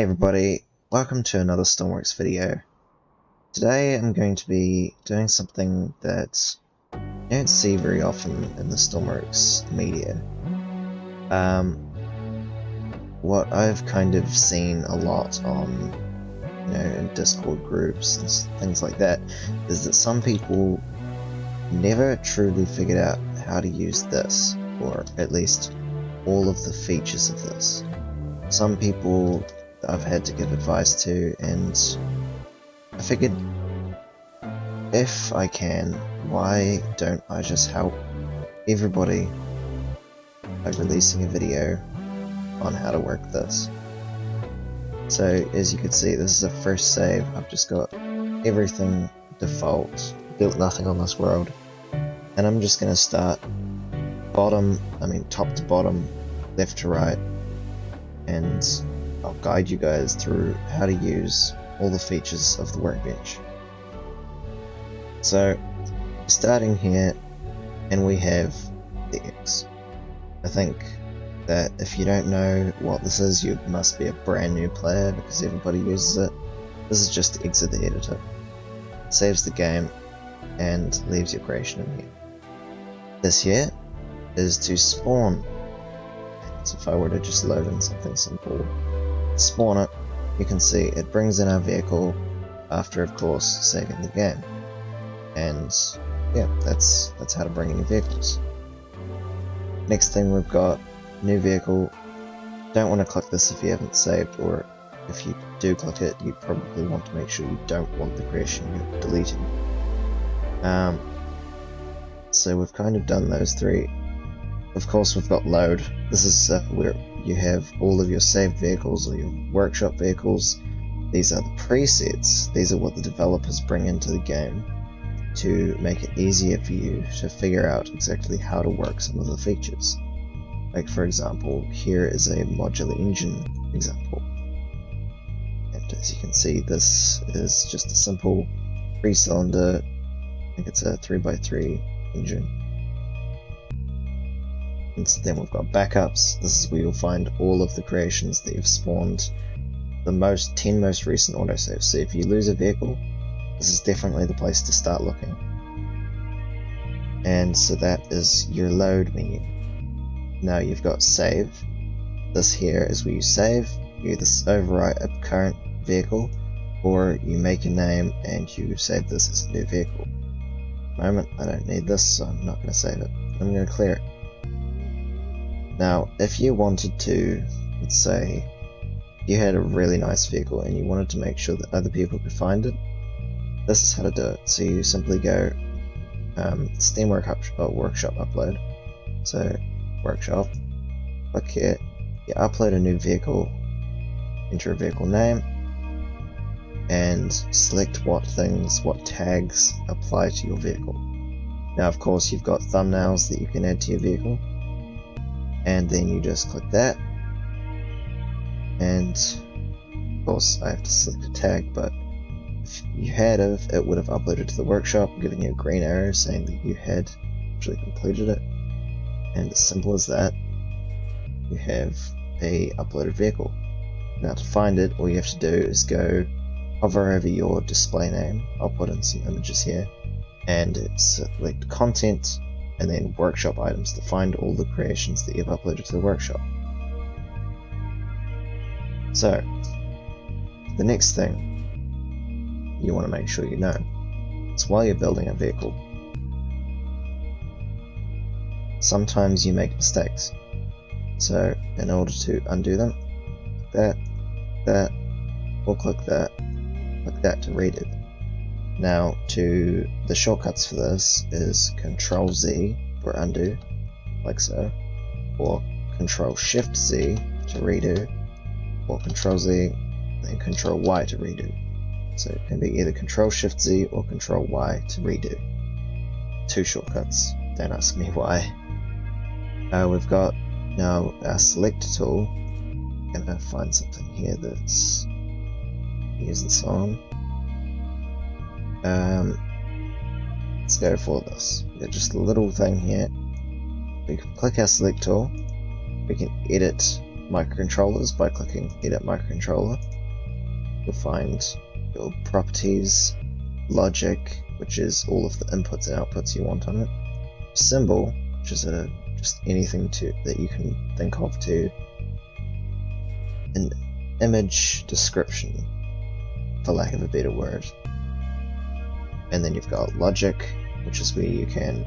everybody, welcome to another Stormworks video. Today I'm going to be doing something that you don't see very often in the Stormworks media. What I've kind of seen a lot on, in Discord groups and things like that, is that some people never truly figured out how to use this, or at least all of the features of this. Some people I've had to give advice to, and I figured, if I can, why don't I just help everybody by releasing a video on how to work this. So as you can see, this is a first save. I've just got everything default, built nothing on this world, and I'm just going to start top to bottom, left to right, and I'll guide you guys through how to use all the features of the workbench. So, starting here, and we have the X. I think that if you don't know what this is, you must be a brand new player because everybody uses it. This is just to exit the editor. Saves the game and leaves your creation in here. This here is to spawn. So if I were to just load in something simple, spawn it, you can see it brings in our vehicle after, of course, saving the game. And yeah, that's how to bring in your vehicles. Next thing, we've got new vehicle. Don't want to click this if you haven't saved, or if you do click it, you probably want to make sure you don't want the creation you're deleting. So we've kind of done those three. Of course, we've got load. This is where you have all of your saved vehicles or your workshop vehicles. These are the presets. These are what the developers bring into the game to make it easier for you to figure out exactly how to work some of the features. Like, for example, here is a modular engine example. And as you can see, this is just a simple 3-cylinder, I think it's a 3x3 engine. And then we've got backups. This is where you'll find all of the creations that you've spawned, the 10 most recent autosaves. So if you lose a vehicle, this is definitely the place to start looking. And so that is your load menu. Now you've got save. This here is where you save. You either overwrite a current vehicle, or you make a name and you save this as a new vehicle. At the moment, I don't need this, so I'm not going to save it. I'm going to clear it. Now, if you wanted to, let's say, you had a really nice vehicle and you wanted to make sure that other people could find it, this is how to do it. So you simply go Stormworks Workshop Upload. So, Workshop, click here, you upload a new vehicle, enter a vehicle name, and select what tags apply to your vehicle. Now, of course, you've got thumbnails that you can add to your vehicle. And then you just click that, and of course I have to select a tag, but if you had it would have uploaded to the workshop, giving you a green arrow saying that you had actually completed it. And as simple as that, you have a uploaded vehicle. Now to find it, all you have to do is go hover over your display name. I'll put in some images here, and select content, and then workshop items to find all the creations that you've uploaded to the workshop. So, the next thing you want to make sure you know is while you're building a vehicle, sometimes you make mistakes. So, in order to undo them, click that, or click that to redo. Now, the shortcuts for this is Control-Z for undo, like so, or Control-Shift-Z to redo, or Control-Z and Control-Y to redo. So it can be either Control-Shift-Z or Control-Y to redo. Two shortcuts, don't ask me why. We've got now our Select tool. I'm going to find something here that's, use this on. Let's go for this. We've got just a little thing here. We can click our select tool. We can edit microcontrollers by clicking edit microcontroller. you'll find your properties, logic, which is all of the inputs and outputs you want on it, symbol, which is just anything that you can think of to an image description, for lack of a better word. And then you've got logic, which is where you can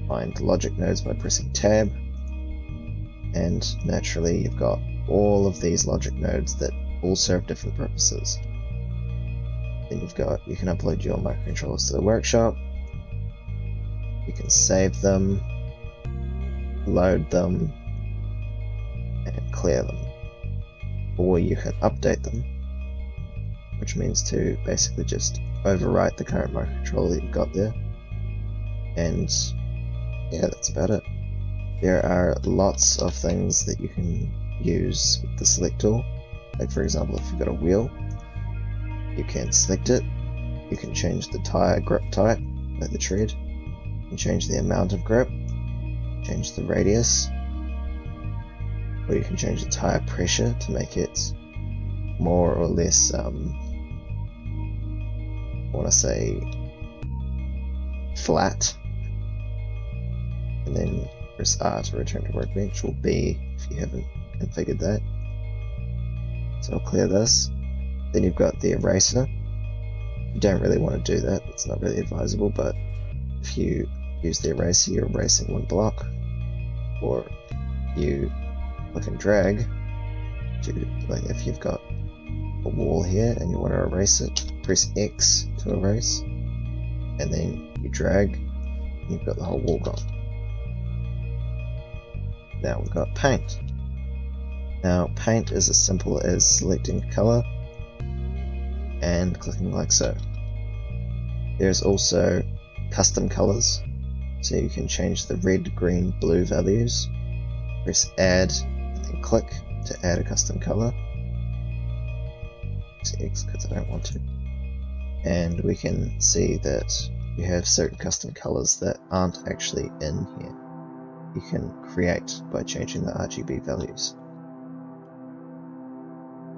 find logic nodes by pressing tab, and naturally you've got all of these logic nodes that all serve different purposes. Then you can upload your microcontrollers to the workshop, you can save them, load them, and clear them. Or you can update them, which means to basically just overwrite the current microcontroller that you've got there. And yeah, that's about it. There are lots of things that you can use with the select tool. Like for example, if you've got a wheel, you can select it, you can change the tire grip type, like the tread, you can change the amount of grip, change the radius, or you can change the tire pressure to make it more or less, I want to say, flat. And then press R to return to Workbench, or B if you haven't configured that. So I'll clear this. Then you've got the eraser. You don't really want to do that, it's not really advisable, but if you use the eraser, you're erasing one block. Or you click and drag to, like if you've got a wall here and you want to erase it, press X to erase, and then you drag, and you've got the whole wall gone. Now we've got paint. Now paint is as simple as selecting a color and clicking like so. There's also custom colors, so you can change the red, green, blue values. Press add and then click to add a custom color. Press X because I don't want to. And we can see that you have certain custom colors that aren't actually in here. You can create by changing the RGB values.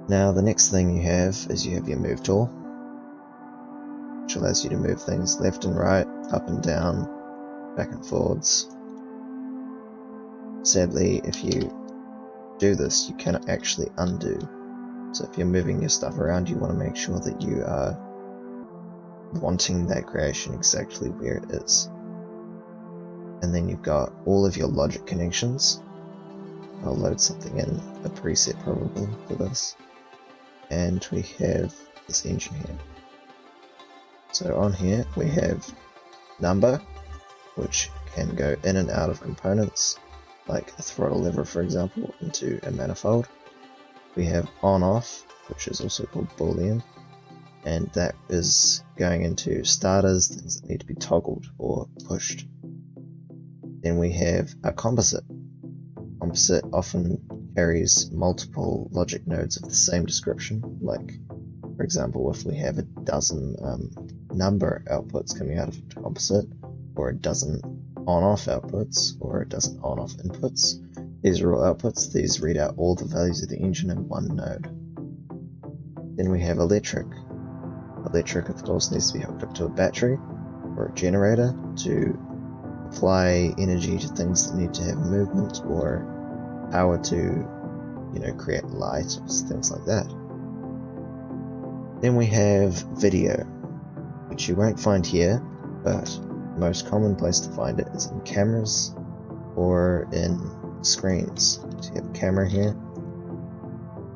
Now the next thing you have is you have your move tool, which allows you to move things left and right, up and down, back and forwards. Sadly, if you do this, you cannot actually undo. So if you're moving your stuff around, you want to make sure that you are wanting that creation exactly where it is. And then you've got all of your logic connections. I'll load something in, a preset probably for this. And we have this engine here. So on here we have number, which can go in and out of components, like a throttle lever for example, into a manifold. We have on-off, which is also called boolean, and that is going into starters, things that need to be toggled or pushed. Then we have a composite. Composite often carries multiple logic nodes of the same description, like for example if we have a dozen number outputs coming out of a composite, or a dozen on-off outputs, or a dozen on-off inputs. These are all outputs, these read out all the values of the engine in one node. Then we have electric. Electric of course needs to be hooked up to a battery or a generator to apply energy to things that need to have movement or power to, create light or things like that. Then we have video, which you won't find here, but the most common place to find it is in cameras or in screens. So you have a camera here,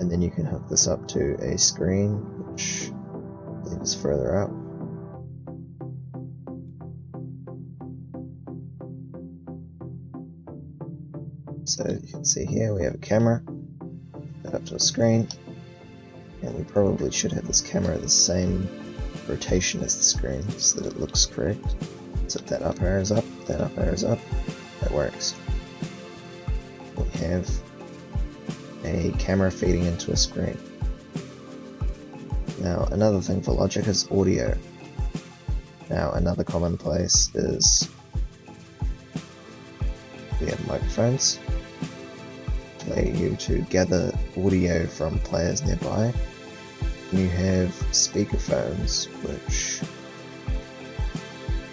and then you can hook this up to a screen, which I believe is further up. So you can see here we have a camera, hook up to a screen, and we probably should have this camera the same rotation as the screen so that it looks correct. So if that up arrow is up, that up arrow is up, that works. We have a camera feeding into a screen. Now another thing for logic is audio. Now another common place is we have microphones, allow you to gather audio from players nearby. you have speakerphones, which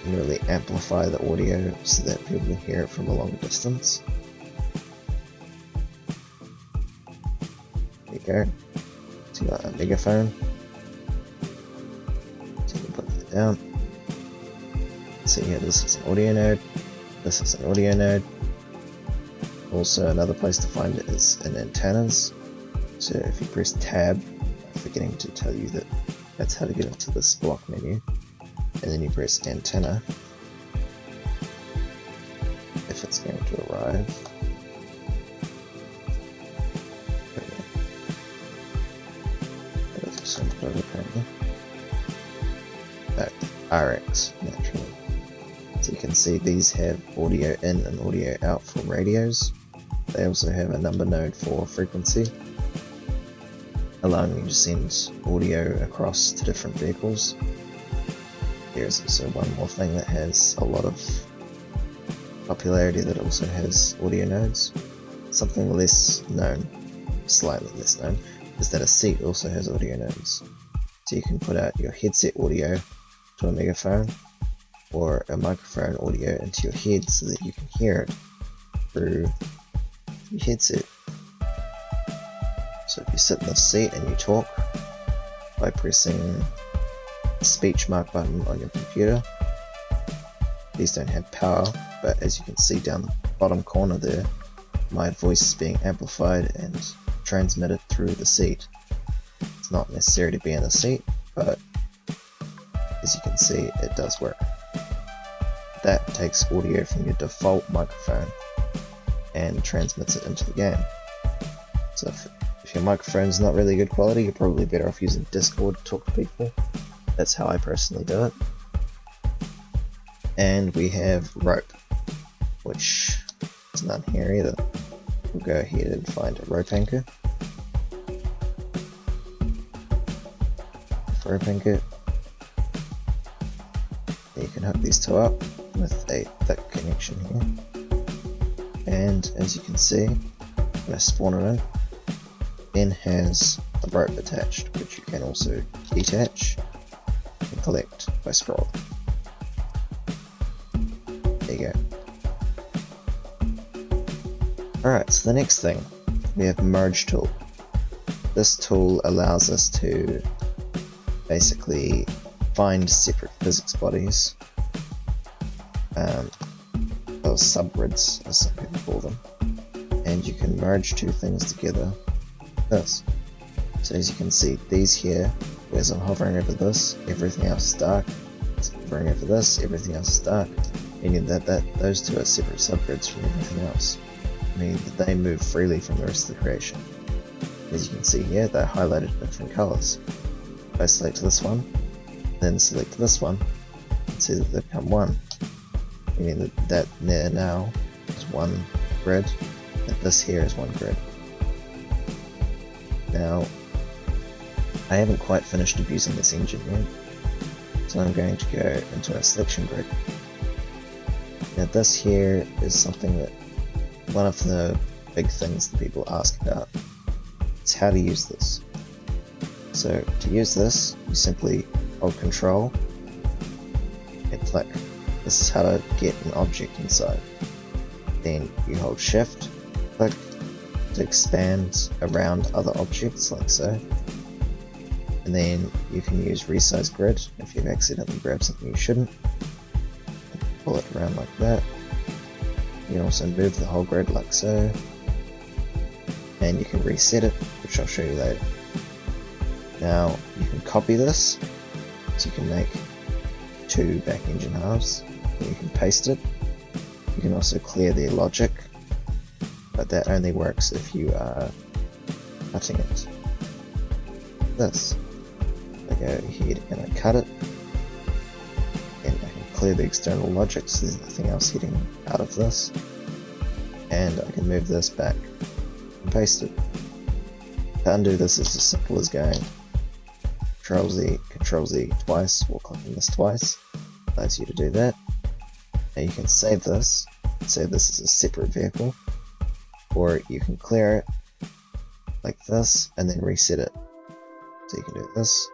can really amplify the audio so that people can hear it from a long distance. There you go. So you got a megaphone. So you can put that down. So yeah, this is an audio node. This is an audio node. Also, another place to find it is in antennas. So if you press tab, I'm forgetting to tell you that that's how to get into this block menu. And then you press antenna. If it's going to arrive. That is also included apparently. RX, naturally. So you can see these have audio in and audio out for radios. They also have a number node for frequency, allowing you to send audio across to different vehicles. There's also one more thing that has a lot of popularity that also has audio nodes. Something less known, slightly less known, is that a seat also has audio nodes. So you can put out your headset audio to a megaphone or a microphone audio into your head so that you can hear it through your headset. So if you sit in the seat and you talk by pressing the speech mark button on your computer, these don't have power, but as you can see down the bottom corner there, my voice is being amplified and transmitted through the seat. It's not necessary to be in the seat, but as you can see, it does work. That takes audio from your default microphone and transmits it into the game. So if your microphone's not really good quality, you're probably better off using Discord to talk to people. That's how I personally do it. And we have rope, which is none here either. We'll go ahead and find a rope anchor. Rope anchor. You can hook these two up with a thick connection here. And as you can see, when I spawn it in, then has a rope attached, which you can also detach and collect by scrolling. There you go. Alright, so the next thing, we have merge tool. This tool allows us to basically find separate physics bodies, or subgrids as some people call them, and you can merge two things together like this. So as you can see, these here, as I'm hovering over this, everything else is dark. As I'm hovering over this, everything else is dark, meaning that those two are separate subgrids from everything else, meaning that they move freely from the rest of the creation. As you can see here, they're highlighted in different colors. If I select this one, then select this one, and see that they become one, meaning that there now is one grid, and this here is one grid. Now, I haven't quite finished abusing this engine yet, so I'm going to go into a selection grid. Now this here is something that, one of the big things that people ask about, is how to use this. So to use this, you simply hold Control and click. This is how to get an object inside. Then you hold Shift, click to expand around other objects like so. And then you can use Resize Grid if you've accidentally grabbed something you shouldn't. Pull it around like that. You can also move the whole grid like so. And you can reset it, which I'll show you later. Now you can copy this, so you can make two back engine halves, and you can paste it. You can also clear their logic, but that only works if you are cutting it. This. I go ahead and I cut it, and I can clear the external logic so there's nothing else hitting out of this, and I can move this back and paste it. To undo this is as simple as going Control Z twice, or clicking this twice, allows you to do that. Now you can save this as a separate vehicle, or you can clear it like this and then reset it. So you can do this,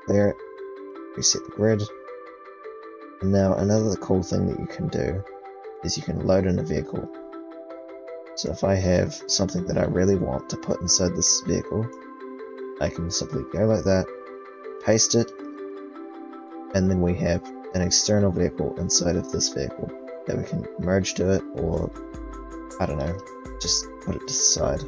clear it, reset the grid. And now another cool thing that you can do is you can load in a vehicle. So if I have something that I really want to put inside this vehicle, I can simply go like that, paste it, and then we have an external vehicle inside of this vehicle that we can merge to it, or I don't know, just put it to the side.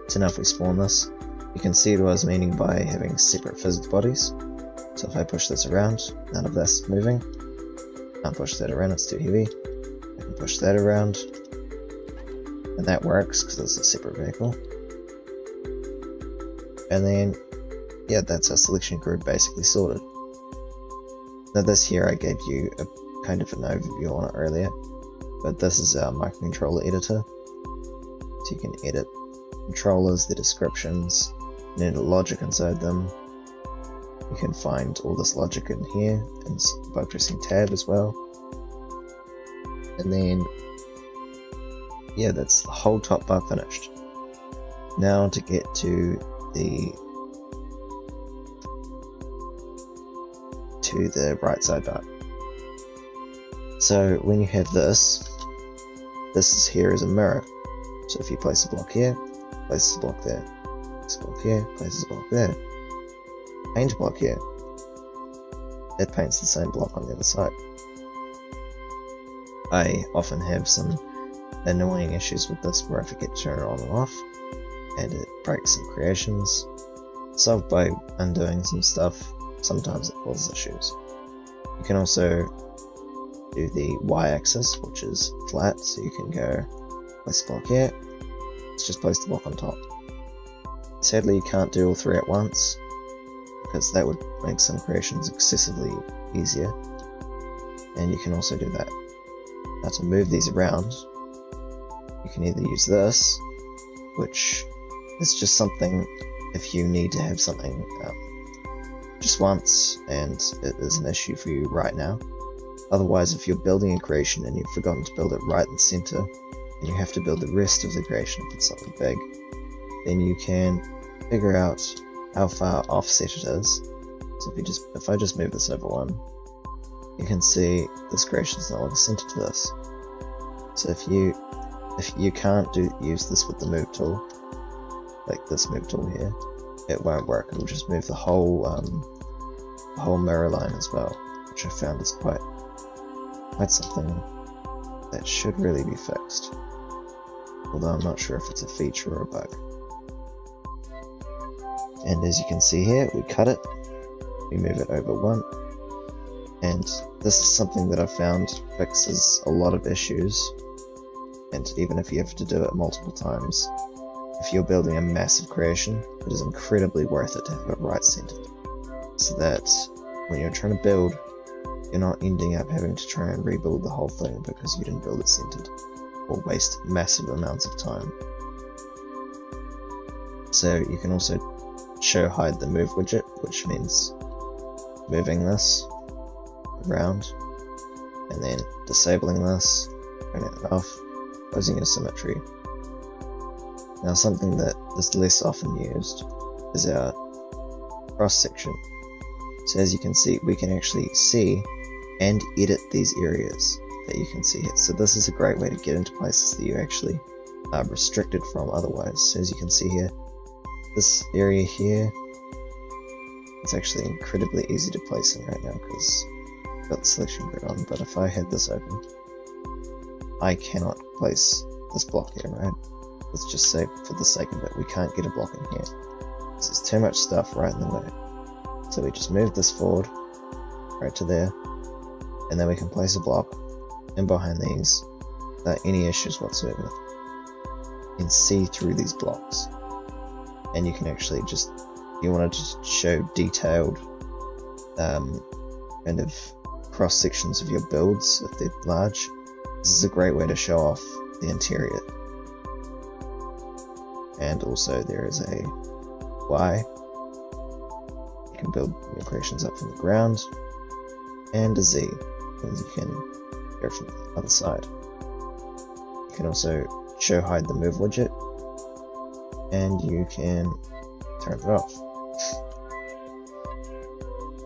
So now if we spawn this, you can see what I was meaning by having separate physics bodies. So if I push this around, none of that's moving. Can't push that around, it's too heavy. I can push that around, and that works because it's a separate vehicle. And then, yeah, that's our selection grid basically sorted. Now this here I gave you a kind of an overview on it earlier, but this is our microcontroller editor. So you can edit controllers, the descriptions, and edit logic inside them. You can find all this logic in here and by pressing tab as well. And then, yeah, that's the whole top bar finished. Now to get to the right side bar. So when you have this is here as a mirror. So if you place a block here, place a block there, place a block here, place a block there, paint a block here, it paints the same block on the other side. I often have some annoying issues with this where I forget to turn it on and off, and it breaks some creations. Solved by undoing some stuff. Sometimes it causes issues. You can also do the y-axis, which is flat, so you can go place a block here, let's just place the block on top. Sadly you can't do all three at once, because that would make some creations excessively easier, and you can also do that. Now to move these around, you can either use this, which is just something if you need to have something just once and it is an issue for you right now. Otherwise, if you're building a creation and you've forgotten to build it right in the center, and you have to build the rest of the creation if it's something big, then you can figure out how far offset it is. So if I just move this over one, you can see this creation is no longer centered to this. So if you can't use this with the move tool, like this move tool here, it won't work. It'll just move the whole mirror line as well, which I found is quite something that should really be fixed. Although I'm not sure if it's a feature or a bug. And as you can see here, we cut it, we move it over one, and this is something that I found fixes a lot of issues. And even if you have to do it multiple times, if you're building a massive creation, it is incredibly worth it to have it right centered, so that when you're trying to build, you're not ending up having to try and rebuild the whole thing because you didn't build it centered, or waste massive amounts of time. So you can also show hide the move widget, which means moving this around and then disabling this, turning it off, closing your symmetry. Now something that is less often used is our cross section. So as you can see, we can actually see and edit these areas that you can see here. So this is a great way to get into places that you actually are restricted from otherwise. So as you can see here, this area here, it's actually incredibly easy to place in right now because I've got the selection grid on, but if I had this open, I cannot place this block here, right? Let's just say for the sake of it, we can't get a block in here. There's too much stuff right in the way. So we just move this forward, right to there, and then we can place a block in behind these without any issues whatsoever. You can see through these blocks. And you can actually just, if you want to just show detailed kind of cross sections of your builds, if they're large, this is a great way to show off the interior. And also there is a Y. You can build your creations up from the ground, and a Z, and you can go from the other side. You can also show hide the move widget, and you can turns it off.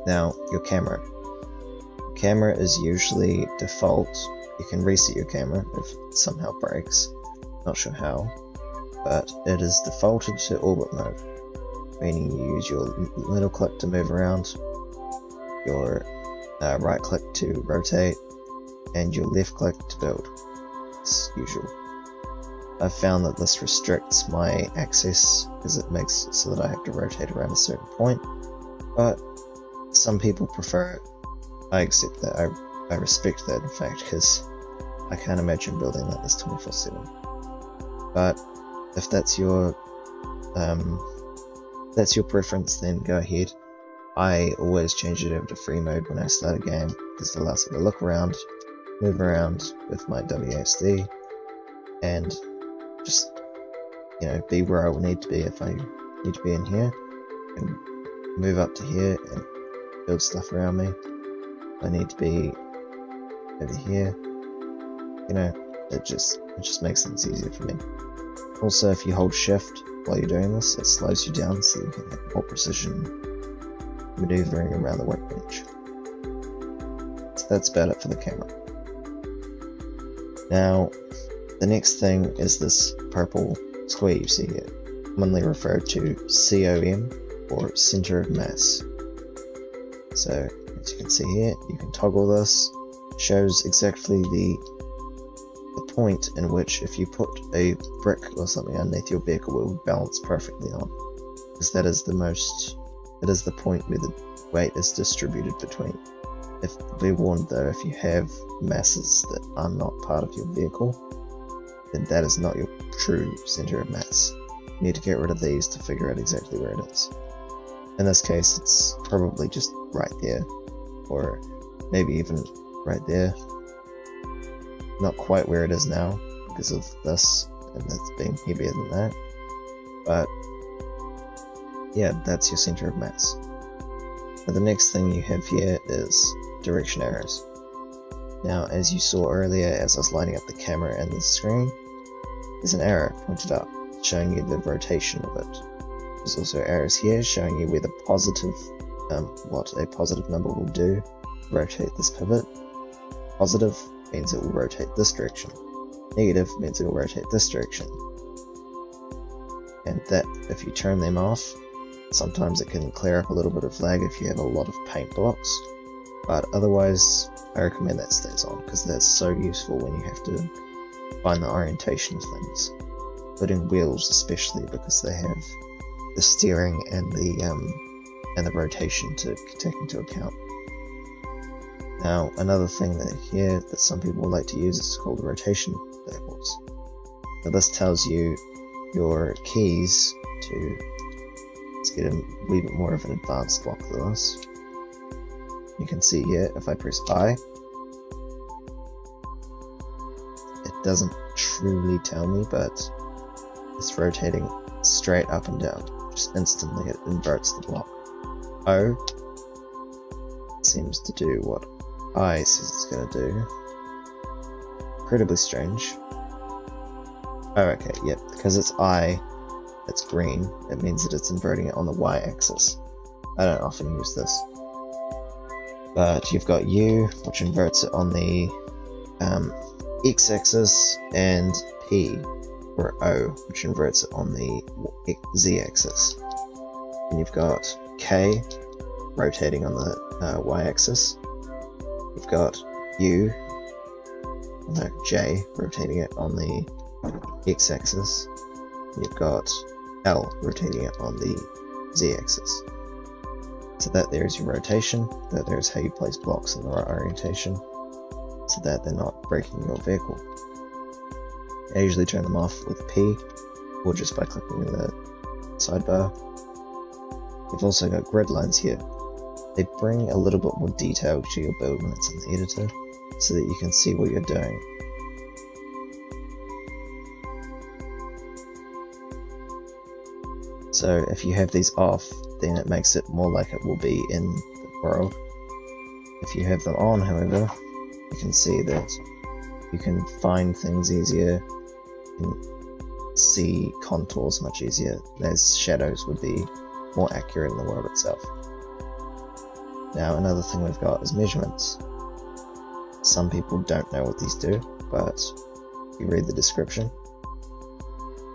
Now, your camera. Your camera is usually default. You can reset your camera if it somehow breaks. Not sure how, but it is defaulted to orbit mode, meaning you use your middle click to move around, your right click to rotate, and your left click to build, as usual. I've found that this restricts my access because it makes it so that I have to rotate around a certain point, but some people prefer it. I accept that. I respect that, in fact, because I can't imagine building like this 24/7. But if that's your preference, then go ahead. I always change it over to free mode when I start a game because it allows me to look around, move around with my WASD, and just, you know, be where I will need to be. If I need to be in here, and move up to here and build stuff around me. If I need to be over here, you know, it just makes things easier for me. Also, if you hold shift while you're doing this, it slows you down so you can have more precision maneuvering around the workbench. So that's about it for the camera. Now, the next thing is this purple square you see here, commonly referred to COM, or center of mass. So, as you can see here, you can toggle this. It shows exactly the point in which if you put a brick or something underneath your vehicle, it will balance perfectly on. Because that is the point where the weight is distributed between. Be warned though, if you have masses that are not part of your vehicle, then that is not your true center of mass. You need to get rid of these to figure out exactly where it is. In this case, it's probably just right there, or maybe even right there. Not quite where it is now because of this, and that's being heavier than that. But yeah, that's your center of mass. Now the next thing you have here is direction arrows. Now, as you saw earlier, as I was lining up the camera and the screen, there's an arrow pointed up showing you the rotation of it. There's also arrows here showing you where the positive, what a positive number will do to rotate this pivot. Positive means it will rotate this direction. Negative means it will rotate this direction. And that, if you turn them off, sometimes it can clear up a little bit of lag if you have a lot of paint blocks. But otherwise, I recommend that stays on because that's so useful when you have to find the orientation of things. Including wheels especially, because they have the steering and the rotation to take into account. Now, another thing that some people like to use is called rotation labels. Now this tells you your keys to, let's get a wee bit more of an advanced block than this. You can see here, if I press I, it doesn't truly tell me, but it's rotating straight up and down. Just instantly it inverts the block. O seems to do what I says it's going to do. Incredibly strange. Oh, okay, yep, because it's I, it's green, it means that it's inverting it on the Y-axis. I don't often use this. But you've got U, which inverts it on the X-axis, and P, or O, which inverts it on the Z-axis. And you've got K, rotating on the Y-axis. You've got J, rotating it on the X-axis. You've got L, rotating it on the Z-axis. So that there is your rotation, that there is how you place blocks in the right orientation, so that they're not breaking your vehicle. I usually turn them off with P, or just by clicking in the sidebar. You've also got grid lines here. They bring a little bit more detail to your build when it's in the editor, so that you can see what you're doing. So if you have these off, then it makes it more like it will be in the world. If you have them on, however, you can see that you can find things easier, you can see contours much easier, as shadows would be more accurate in the world itself. Now another thing we've got is measurements. Some people don't know what these do, but if you read the description,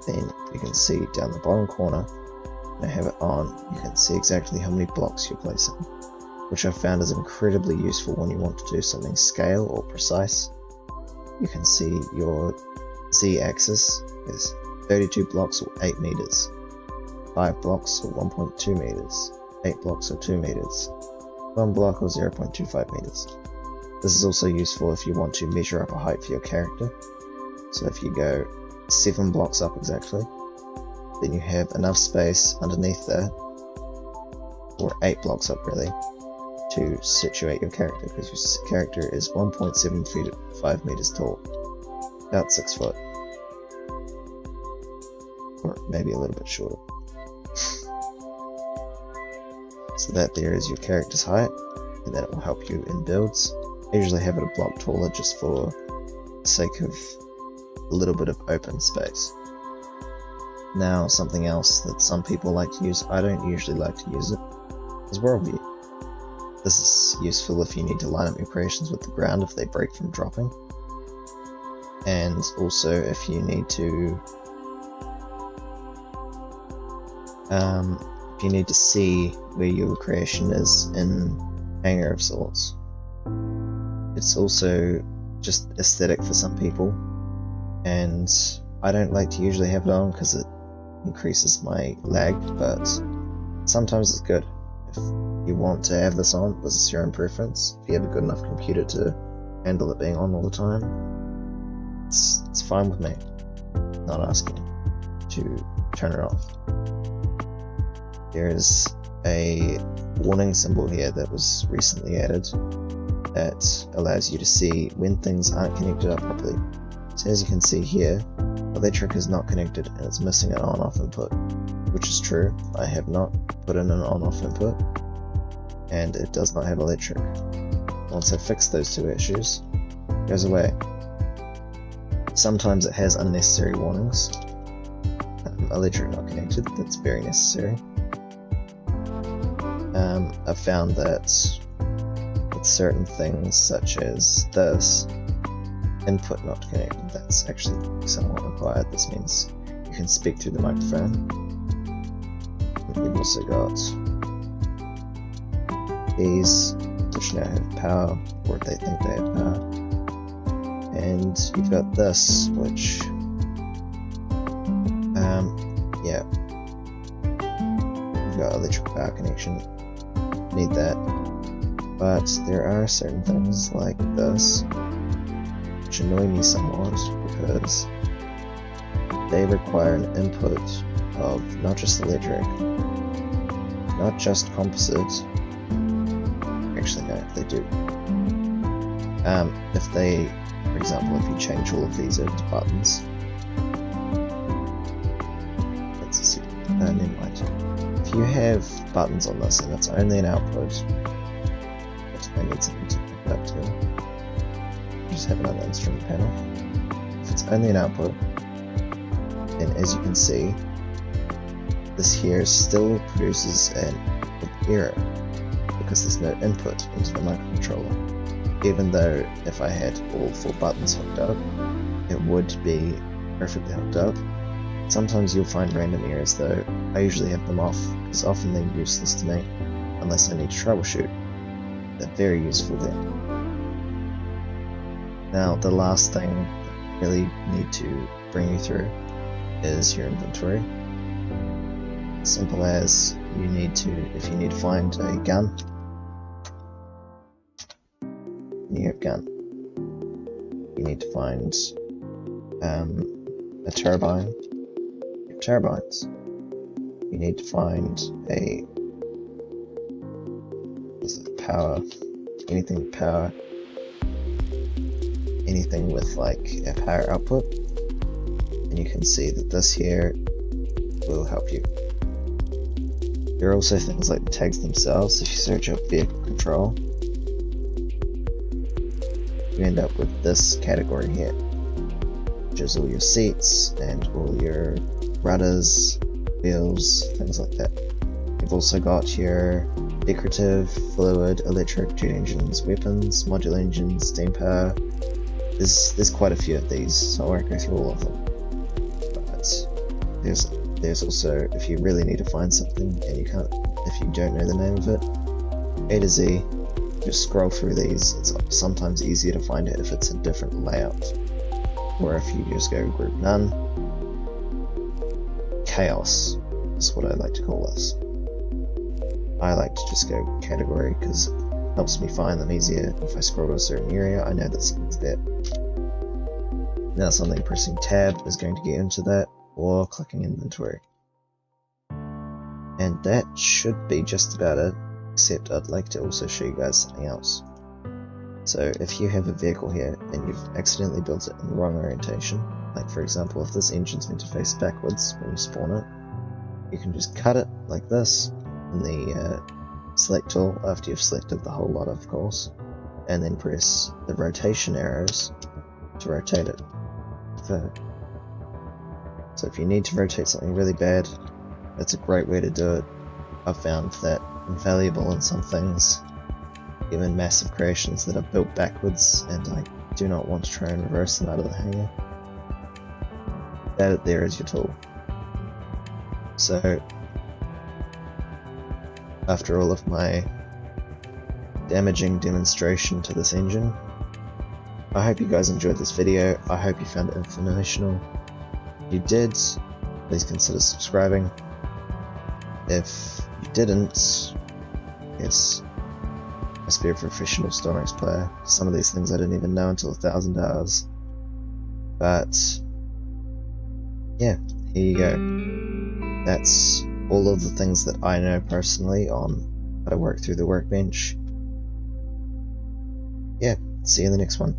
then you can see down the bottom corner, when I have it on, you can see exactly how many blocks you're placing, which I've found is incredibly useful when you want to do something scale or precise. You can see your z-axis is 32 blocks or 8 meters, 5 blocks or 1.2 meters, 8 blocks or 2 meters, 1 block or 0.25 meters. This is also useful if you want to measure up a height for your character. So if you go 7 blocks up exactly, then you have enough space underneath that, or 8 blocks up really, to situate your character, because your character is 1.75 meters tall, about 6 foot, or maybe a little bit shorter. So that there is your character's height, and that will help you in builds. I usually have it a block taller just for the sake of a little bit of open space. Now something else that some people like to use, I don't usually like to use it, is worldview. This is useful if you need to line up your creations with the ground if they break from dropping, and also if you need to see where your creation is in hangar of sorts. It's also just aesthetic for some people, and I don't like to usually have it on because it increases my lag, but sometimes it's good. If you want to have this on, this is your own preference. If you have a good enough computer to handle it being on all the time, it's fine with me. Not asking to turn it off. There's a warning symbol here that was recently added that allows you to see when things aren't connected up properly. So as you can see here, electric is not connected and it's missing an on-off input, which is true. I have not put in an on-off input, and it does not have electric. Once I fix those two issues, it goes away. Sometimes it has unnecessary warnings. Electric not connected, that's very necessary. I've found that with certain things such as this, input not connected, that's actually somewhat required. This means you can speak through the microphone. You've also got these, which now have power, or they think they have power. And you've got this, which, yeah, you've got electric power connection, need that. But there are certain things like this which annoy me somewhat because they require an input of not just electric, not just composite. Actually, no, they do. If they, for example, if you change all of these over to buttons, let's see, never mind. If you have buttons on this and it's only an output, I need something to pick up to. Just have another instrument panel. If it's only an output, then as you can see, this here still produces an error because there's no input into the microcontroller. Even though if I had all 4 buttons hooked up, it would be perfectly hooked up. Sometimes you'll find random errors though. I usually have them off because often they're useless to me unless I need to troubleshoot. They're very useful then. Now the last thing I really need to bring you through is your inventory. Simple as you need to, if you need to find a gun, you have gun. You need to find a turbine, you have turbines. You need to find a power, anything with power, anything with like a power output, and you can see that this here will help you. There are also things like the tags themselves. If you search up vehicle control, you end up with this category here, which is all your seats and all your rudders, wheels, things like that. You've also got your decorative, fluid, electric, jet engines, weapons, modular engines, steam power. There's quite a few of these, so I won't go through all of them. But there's also, if you really need to find something and if you don't know the name of it, A to Z, just scroll through these. It's sometimes easier to find it if it's a different layout, or if you just go group none. Chaos is what I like to call this. I like to just go category because it helps me find them easier. If I scroll to a certain area, I know that something's there. Now something pressing tab is going to get into that, or clicking inventory. And that should be just about it, except I'd like to also show you guys something else. So if you have a vehicle here and you've accidentally built it in the wrong orientation, like for example if this engine's meant to face backwards when you spawn it, you can just cut it like this in the select tool after you've selected the whole lot, of course, and then press the rotation arrows to rotate it. So if you need to rotate something really bad, that's a great way to do it. I've found that invaluable in some things, even massive creations that are built backwards, and I do not want to try and reverse them out of the hangar. That there is your tool. So, after all of my damaging demonstration to this engine, I hope you guys enjoyed this video. I hope you found it informational. If you did, please consider subscribing. If you didn't, yes, must be a professional Stormworks player. Some of these things I didn't even know until 1,000 hours. But yeah, here you go. That's all of the things that I know personally on how to work through the workbench. Yeah, see you in the next one.